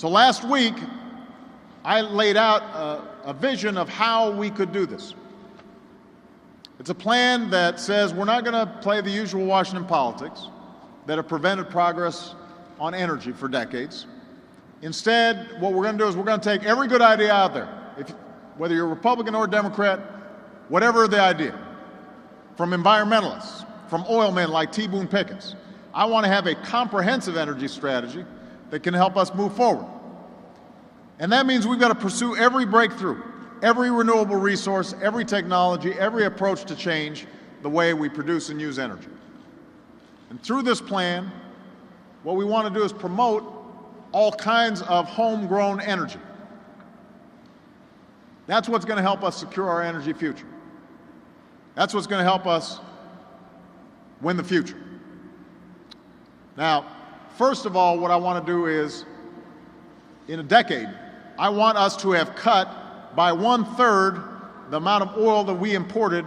So last week, I laid out a vision of how we could do this. It's a plan that says we're not going to play the usual Washington politics that have prevented progress on energy for decades. Instead, what we're going to do is we're going to take every good idea out there, whether you're Republican or Democrat, whatever the idea, from environmentalists, from oil men like T. Boone Pickens. I want to have a comprehensive energy strategy that can help us move forward. And that means we've got to pursue every breakthrough, every renewable resource, every technology, every approach to change the way we produce and use energy. And through this plan, what we want to do is promote all kinds of homegrown energy. That's what's going to help us secure our energy future. That's what's going to help us win the future. Now, first of all, what I want to do is, in a decade, I want us to have cut by 1/3 the amount of oil that we imported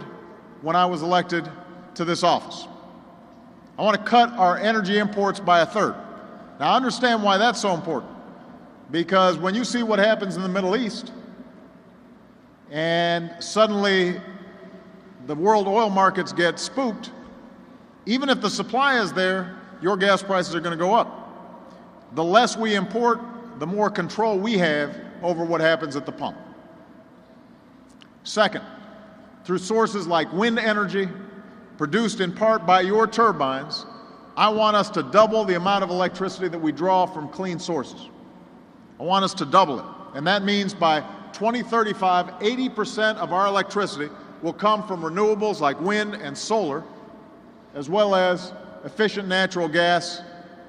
when I was elected to this office. I want to cut our energy imports by 1/3. Now, I understand why that's so important, because when you see what happens in the Middle East, and suddenly the world oil markets get spooked, even if the supply is there, your gas prices are going to go up. The less we import, the more control we have over what happens at the pump. Second, through sources like wind energy, produced in part by your turbines, I want us to double the amount of electricity that we draw from clean sources. I want us to double it. And that means by 2035, 80% of our electricity will come from renewables like wind and solar, as well as efficient natural gas,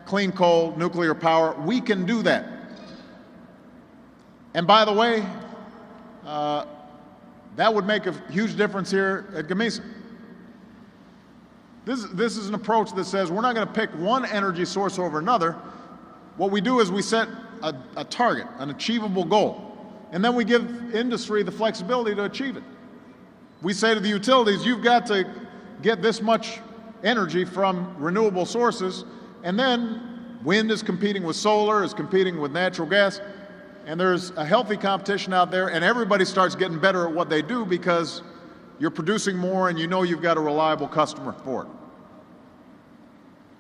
clean coal, nuclear power. We can do that. And by the way, that would make a huge difference here at Gamesa. This is an approach that says we're not going to pick one energy source over another. What we do is we set a target, an achievable goal, and then we give industry the flexibility to achieve it. We say to the utilities, you've got to get this much energy from renewable sources, and then wind is competing with solar, is competing with natural gas, and there's a healthy competition out there, and everybody starts getting better at what they do because you're producing more and you know you've got a reliable customer for it.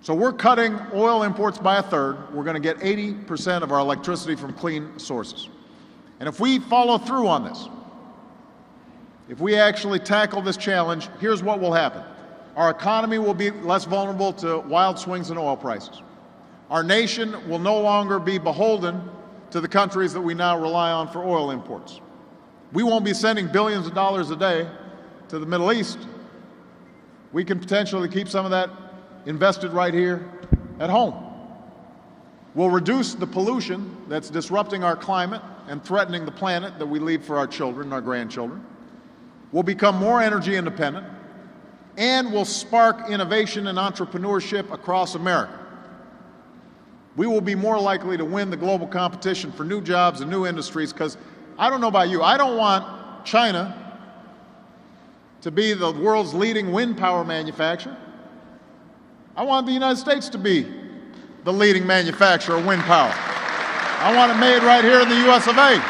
So we're cutting oil imports by 1/3. We're going to get 80% of our electricity from clean sources. And if we follow through on this, if we actually tackle this challenge, here's what will happen. Our economy will be less vulnerable to wild swings in oil prices. Our nation will no longer be beholden to the countries that we now rely on for oil imports. We won't be sending billions of dollars a day to the Middle East. We can potentially keep some of that invested right here at home. We'll reduce the pollution that's disrupting our climate and threatening the planet that we leave for our children and our grandchildren. We'll become more energy independent, and we'll spark innovation and entrepreneurship across America. We will be more likely to win the global competition for new jobs and new industries, because I don't know about you, I don't want China to be the world's leading wind power manufacturer. I want the United States to be the leading manufacturer of wind power. I want it made right here in the US of A.